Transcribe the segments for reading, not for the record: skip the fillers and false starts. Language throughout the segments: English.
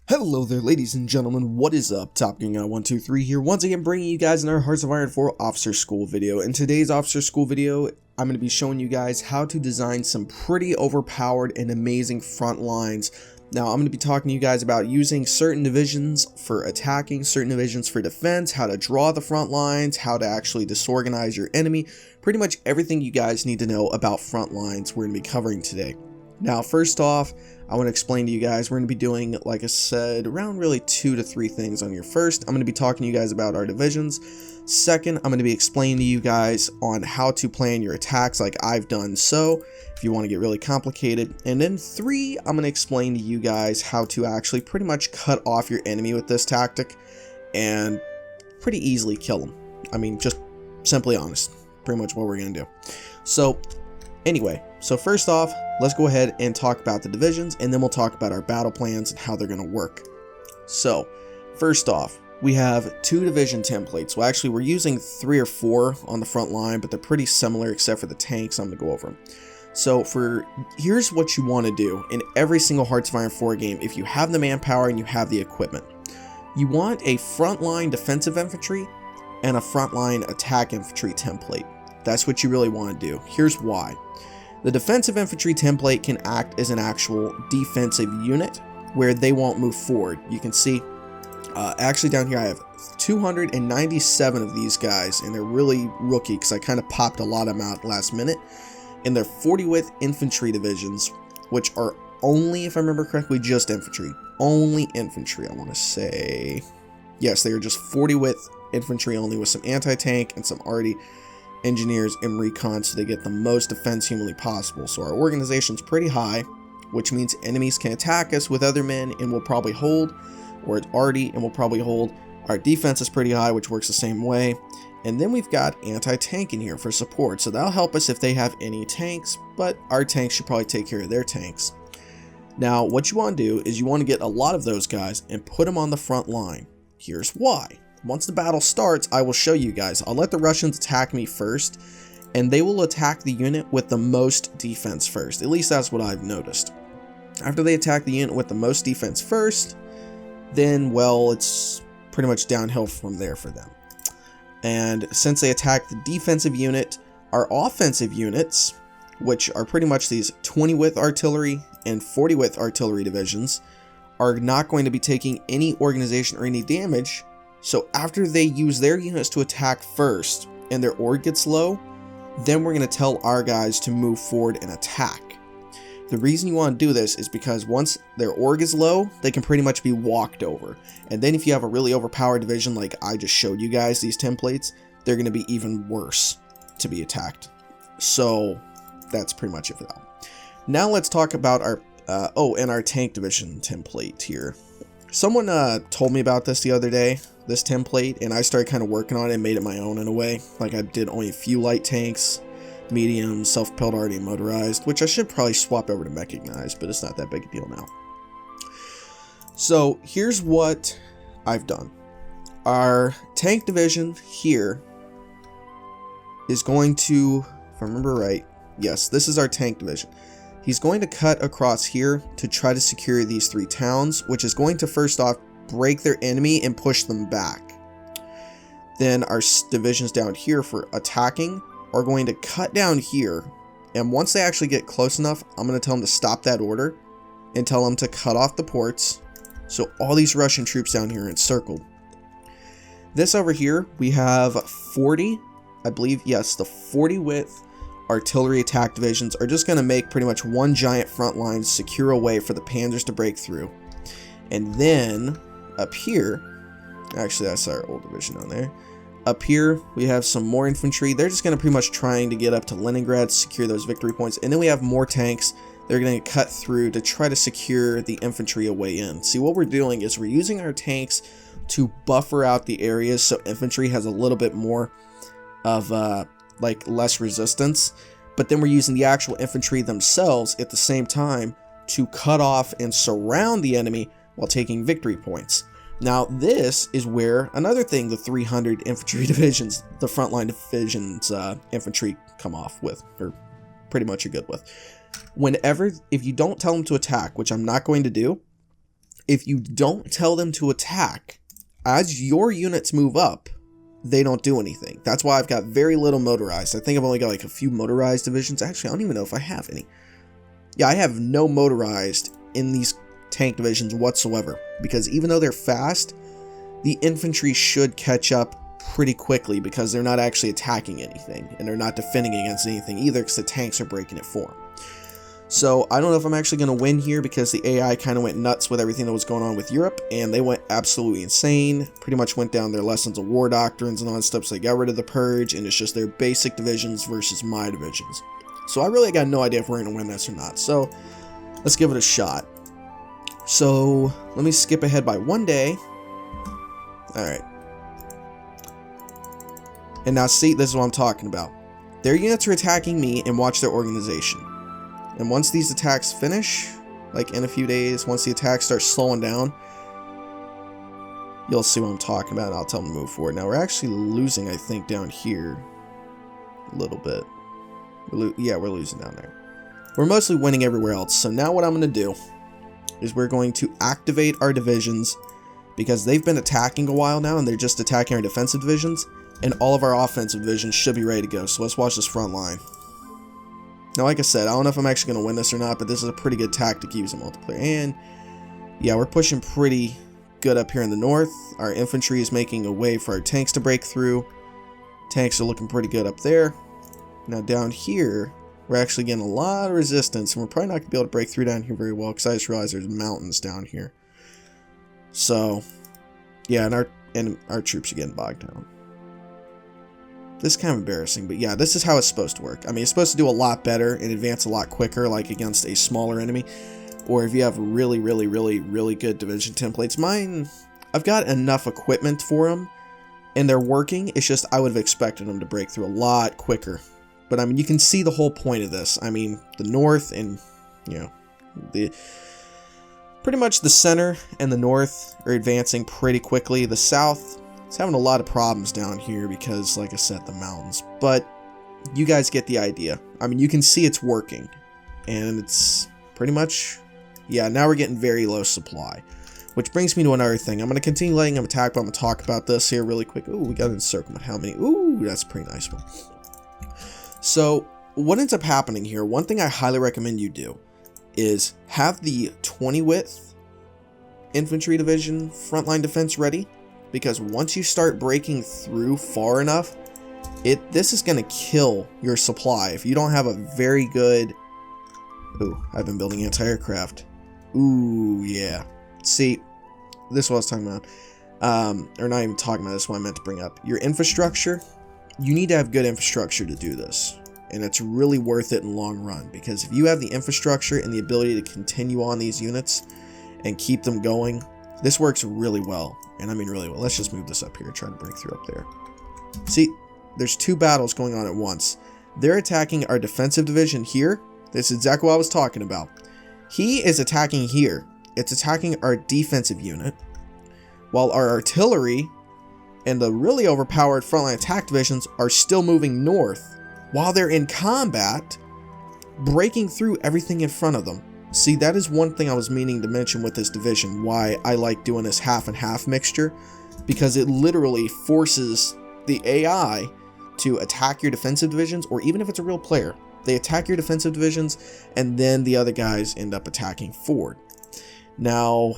Hello there, ladies and gentlemen, what is up? Top Gun Guy 123 here, once again bringing you guys another Hearts of Iron 4 Officer School video. In today's Officer School video, I'm going to be showing you guys how to design some pretty overpowered and amazing front lines. Now, I'm going to be talking to you guys about using certain divisions for attacking, certain divisions for defense, how to draw the front lines, how to actually disorganize your enemy, pretty much everything you guys need to know about front lines we're going to be covering today. Now, first off, I want to explain to you guys, we're going to be doing, like I said, around really 2 to 3 things on your first. I'm going to be talking to you guys about our divisions. Second, I'm going to be explaining to you guys on how to plan your attacks like I've done so, if you want to get really complicated. And then 3, I'm going to explain to you guys how to actually pretty much cut off your enemy with this tactic and pretty easily kill them. I mean, just simply honest, pretty much what we're going to do. So, anyway, so first off, let's go ahead and talk about the divisions, and then we'll talk about our battle plans and how they're going to work. So, first off, we have 2 division templates. Well, actually, we're using 3 or 4 on the front line, but they're pretty similar except for the tanks. I'm going to go over them. So, here's what you want to do in every single Hearts of Iron 4 game if you have the manpower and you have the equipment. You want a frontline defensive infantry and a frontline attack infantry template. That's what you really want to do. Here's why. The defensive infantry template can act as an actual defensive unit where they won't move forward. You can see, actually down here I have 297 of these guys, and they're really rookie because I kind of popped a lot of them out last minute. And they're 40 width infantry divisions, which are only, if I remember correctly, just infantry. Only infantry, I want to say. Yes, they are just 40 width infantry only with some anti-tank and some arty engineers and recon, so they get the most defense humanly possible. So our organization's pretty high, which means enemies can attack us with other men and we'll probably hold, or it's arty and we'll probably hold. Our defense is pretty high, which works the same way. And then we've got anti-tank in here for support, so that'll help us if they have any tanks, but our tanks should probably take care of their tanks. Now, what you want to do is you want to get a lot of those guys and put them on the front line. Here's why. Once the battle starts, I will show you guys. I'll let the Russians attack me first, and they will attack the unit with the most defense first. At least that's what I've noticed. After they attack the unit with the most defense first, then, well, it's pretty much downhill from there for them. And since they attack the defensive unit, our offensive units, which are pretty much these 20 width artillery and 40 width artillery divisions, are not going to be taking any organization or any damage. So after they use their units to attack first and their org gets low, then we're going to tell our guys to move forward and attack. The reason you want to do this is because once their org is low, they can pretty much be walked over. And then if you have a really overpowered division like I just showed you guys, these templates, they're going to be even worse to be attacked. So that's pretty much it for that. Now let's talk about our, and our tank division template here. Someone told me about this the other day, this template, and I started kind of working on it and made it my own in a way. Like I did only a few light tanks, medium, self-propelled arty, and motorized, which I should probably swap over to mechanized, but it's not that big a deal now. So here's what I've done. Our tank division here is going to, if I remember right, yes, this is our tank division. He's going to cut across here to try to secure these 3 towns, which is going to first off break their enemy and push them back. Then our divisions down here for attacking are going to cut down here, and once they actually get close enough, I'm going to tell them to stop that order and tell them to cut off the ports. So all these Russian troops down here are encircled. This over here, we have 40, I believe, yes, the 40 width artillery attack divisions are just going to make pretty much one giant front line secure a way for the panzers to break through. And then up here, actually that's our old division on there. Up here we have some more infantry. They're just going to pretty much trying to get up to Leningrad, secure those victory points. And then we have more tanks. They're going to cut through to try to secure the infantry a way in. See, what we're doing is we're using our tanks to buffer out the areas so infantry has a little bit more of like less resistance, but then we're using the actual infantry themselves at the same time to cut off and surround the enemy while taking victory points. Now this is where another thing the 300 infantry divisions, the frontline divisions infantry come off with, or pretty much are good with. Whenever, if you don't tell them to attack, which I'm not going to do, if you don't tell them to attack, as your units move up, they don't do anything. That's why I've got very little motorized. I think I've only got like a few motorized divisions. Actually, I don't even know if I have any. Yeah, I have no motorized in these tank divisions whatsoever, because even though they're fast, the infantry should catch up pretty quickly because they're not actually attacking anything, and they're not defending against anything either because the tanks are breaking it for them. So I don't know if I'm actually going to win here because the AI kind of went nuts with everything that was going on with Europe, and they went absolutely insane. Pretty much went down their lessons of war doctrines and all that stuff, so they got rid of the purge, and it's just their basic divisions versus my divisions. So I really got no idea if we're going to win this or not, so let's give it a shot. So let me skip ahead by 1 day. Alright. And now see, this is what I'm talking about. Their units are attacking me, and watch their organization. And once these attacks finish, like in a few days, once the attacks start slowing down, you'll see what I'm talking about, and I'll tell them to move forward. Now, we're actually losing, I think, down here a little bit. Yeah, we're losing down there. We're mostly winning everywhere else. So now what I'm going to do is we're going to activate our divisions, because they've been attacking a while now, and they're just attacking our defensive divisions, and all of our offensive divisions should be ready to go. So let's watch this front line. Now, like I said, I don't know if I'm actually going to win this or not, but this is a pretty good tactic to use in multiplayer. And, yeah, we're pushing pretty good up here in the north. Our infantry is making a way for our tanks to break through. Tanks are looking pretty good up there. Now, down here, we're actually getting a lot of resistance, and we're probably not going to be able to break through down here very well, because I just realized there's mountains down here. So, yeah, and our troops are getting bogged down. This is kind of embarrassing, but yeah, this is how it's supposed to work. I mean, it's supposed to do a lot better and advance a lot quicker, like against a smaller enemy, or if you have really, really, really, really good division templates. Mine, I've got enough equipment for them, and they're working. It's just I would have expected them to break through a lot quicker. But I mean, you can see the whole point of this. I mean, the north and, you know, pretty much the center and the north are advancing pretty quickly. The south, it's having a lot of problems down here because, like I said, the mountains. But you guys get the idea. I mean, you can see it's working. And it's pretty much, yeah, now we're getting very low supply. Which brings me to another thing. I'm going to continue letting them attack, but I'm going to talk about this here really quick. Ooh, we got an encirclement. How many? Ooh, that's a pretty nice one. So, what ends up happening here, one thing I highly recommend you do is have the 20 width infantry division frontline defense ready. Because once you start breaking through far enough, this is going to kill your supply. If you don't have a very good... Ooh, I've been building anti-aircraft. Ooh, yeah. See, this is what I was talking about. Or not even talking about, this is what I meant to bring up. Your infrastructure, you need to have good infrastructure to do this. And it's really worth it in the long run. Because if you have the infrastructure and the ability to continue on these units and keep them going, this works really well. And I mean really well. Let's just move this up here and try to break through up there. See, there's two battles going on at once. They're attacking our defensive division here. This is exactly what I was talking about. He is attacking here. It's attacking our defensive unit. While our artillery and the really overpowered frontline attack divisions are still moving north. While they're in combat, breaking through everything in front of them. See, that is one thing I was meaning to mention with this division, why I like doing this half and half mixture, because it literally forces the AI to attack your defensive divisions, or even if it's a real player, they attack your defensive divisions, and then the other guys end up attacking forward. Now,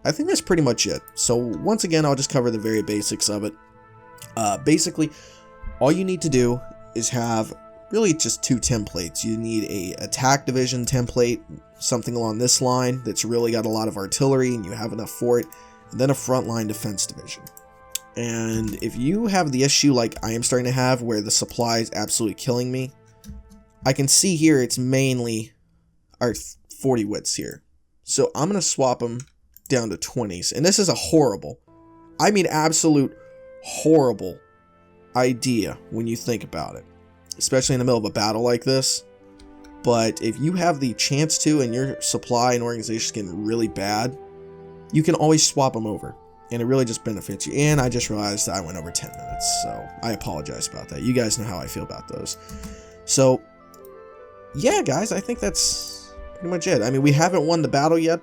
I think that's pretty much it. So once again, I'll just cover the very basics of it. Basically, all you need to do is have really just two templates. You need a attack division template, something along this line that's really got a lot of artillery and you have enough for it, and then a frontline defense division. And if you have the issue like I am starting to have where the supply is absolutely killing me, I can see here it's mainly our 40 widths here. So I'm going to swap them down to 20s. And this is a horrible, I mean absolute horrible idea when you think about it. Especially in the middle of a battle like this. But if you have the chance to and your supply and organization is getting really bad, you can always swap them over. And it really just benefits you. And I just realized that I went over 10 minutes. So I apologize about that. You guys know how I feel about those. So, yeah, guys, I think that's pretty much it. I mean, we haven't won the battle yet.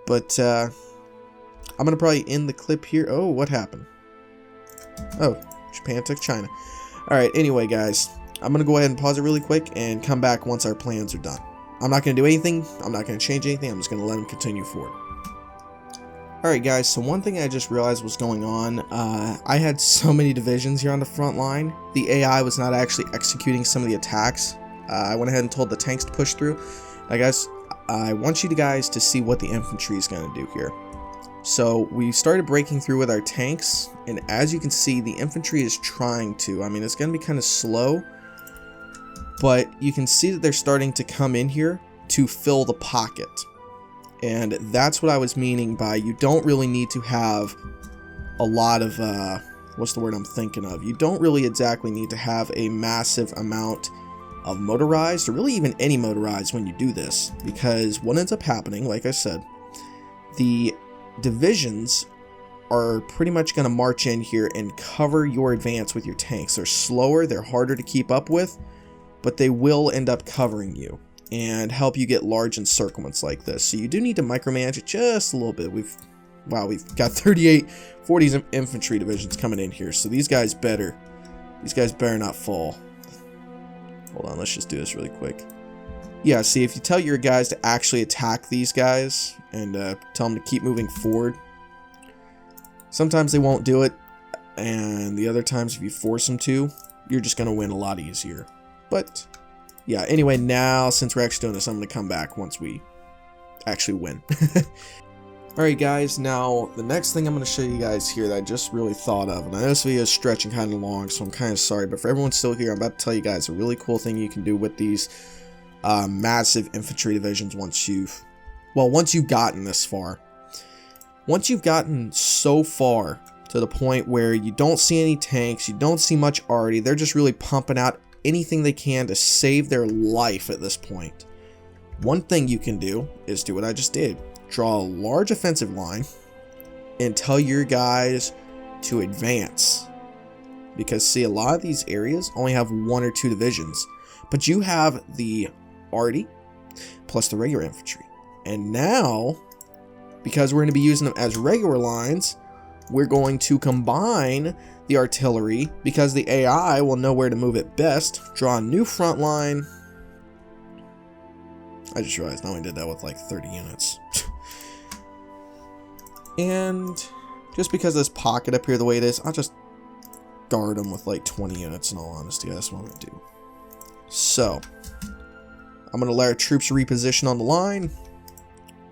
But I'm going to probably end the clip here. Oh, what happened? Oh, Japan took China. Alright, anyway, guys. I'm going to go ahead and pause it really quick and come back once our plans are done. I'm not going to do anything. I'm not going to change anything. I'm just going to let them continue forward. Alright, guys. So one thing I just realized was going on. I had so many divisions here on the front line. The AI was not actually executing some of the attacks. I went ahead and told the tanks to push through. I guess I want you guys to see what the infantry is going to do here. So we started breaking through with our tanks, and as you can see, the infantry is trying to. I mean, it's going to be kind of slow, but you can see that they're starting to come in here to fill the pocket. And that's what I was meaning by you don't really need to have a lot of, what's the word I'm thinking of? You don't really exactly need to have a massive amount of motorized, or really even any motorized when you do this, because what ends up happening, like I said, the divisions are pretty much going to march in here and cover your advance with your tanks. They're slower, they're harder to keep up with, but they will end up covering you and help you get large encirclements like this. So you do need to micromanage it just a little bit. We've got 40 infantry divisions coming in here, so these guys better not fall. Hold on, let's just do this really quick. Yeah, see, if you tell your guys to actually attack these guys and tell them to keep moving forward, sometimes they won't do it, and the other times if you force them to, you're just going to win a lot easier. But, yeah, anyway, now, since we're actually doing this, I'm going to come back once we actually win. Alright guys, now the next thing I'm going to show you guys here that I just really thought of, and I know this video is stretching kind of long, so I'm kind of sorry, but for everyone still here, I'm about to tell you guys a really cool thing you can do with these massive infantry divisions once you've gotten this far. Once you've gotten so far to the point where you don't see any tanks, you don't see much arty, they're just really pumping out anything they can to save their life at this point. One thing you can do is do what I just did. Draw a large offensive line and tell your guys to advance. Because see, a lot of these areas only have 1 or 2 divisions, but you have the arty plus the regular infantry. And now, because we're going to be using them as regular lines, we're going to combine the artillery because the AI will know where to move it best. Draw a new front line. I just realized I only did that with like 30 units. And just because of this pocket up here the way it is, I'll just guard them with like 20 units in all honesty. That's what I'm going to do. So, I'm going to let our troops reposition on the line,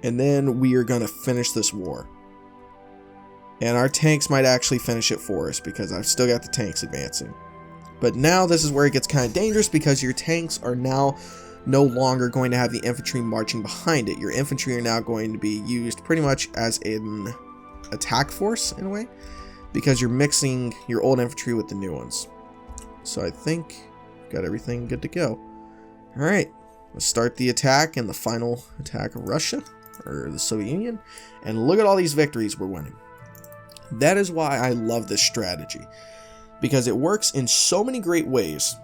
and then we are going to finish this war. And our tanks might actually finish it for us because I've still got the tanks advancing. But now this is where it gets kind of dangerous because your tanks are now no longer going to have the infantry marching behind it. Your infantry are now going to be used pretty much as an attack force in a way, because you're mixing your old infantry with the new ones. So I think we've got everything good to go. Alright, let's start the attack and the final attack of Russia, or the Soviet Union, and look at all these victories we're winning. That is why I love this strategy, because it works in so many great ways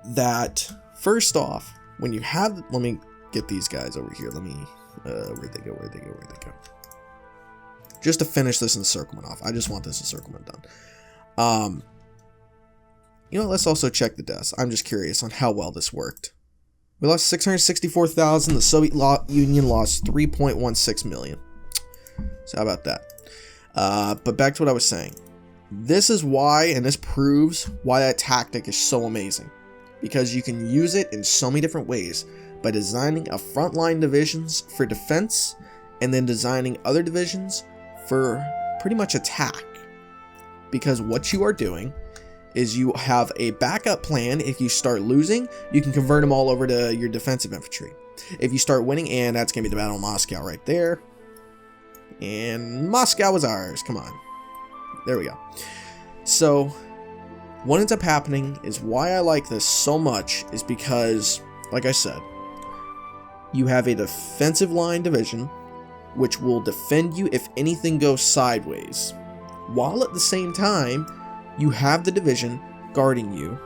that, first off, when you have, let me get these guys over here, let me, where'd they go, just to finish this encirclement off, I just want this encirclement done. You know, let's also check the deaths. I'm just curious on how well this worked. We lost 664,000, the Soviet Union lost 3.16 million. So how about that? But back to what I was saying. This is why, and this proves why that tactic is so amazing. Because you can use it in so many different ways. By designing a frontline divisions for defense, and then designing other divisions for pretty much attack. Because what you are doing is you have a backup plan. If you start losing, you can convert them all over to your defensive infantry. If you start winning, and that's going to be the Battle of Moscow right there. And Moscow is ours. Come on. There we go. So, what ends up happening is why I like this so much is because, like I said, you have a defensive line division which will defend you if anything goes sideways, while at the same time you have the division guarding you,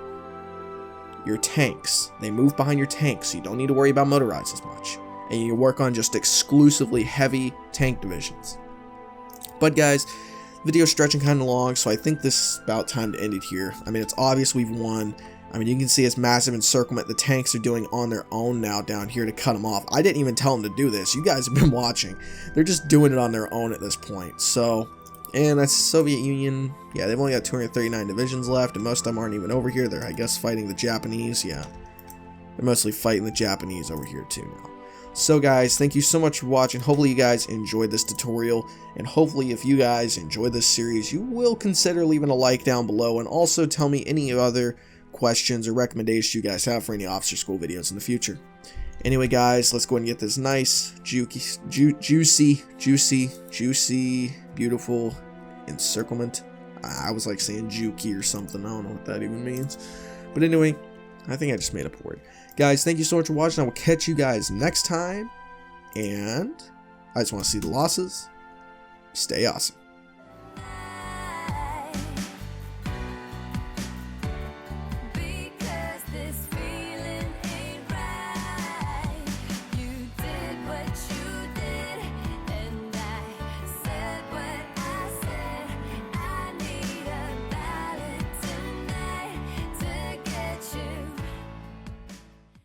your tanks. They move behind your tanks, so you don't need to worry about motorized as much, and you work on just exclusively heavy tank divisions. But guys, video stretching kind of long, so I think this is about time to end it here. I mean, it's obvious we've won. I mean, you can see it's massive encirclement the tanks are doing on their own now down here to cut them off. I didn't even tell them to do this. You guys have been watching. They're just doing it on their own at this point. So, and that's Soviet Union. Yeah, they've only got 239 divisions left, and most of them aren't even over here. They're, I guess, fighting the Japanese. Yeah, they're mostly fighting the Japanese over here too now. So guys, thank you so much for watching. Hopefully you guys enjoyed this tutorial, and hopefully if you guys enjoyed this series, you will consider leaving a like down below, and also tell me any other questions or recommendations you guys have for any officer school videos in the future. Anyway guys, let's go ahead and get this nice, juicy, beautiful encirclement. I was like saying jukey or something. I don't know what that even means. But anyway, I think I just made up a word. Guys, thank you so much for watching. I will catch you guys next time. And I just want to see the losses. Stay awesome.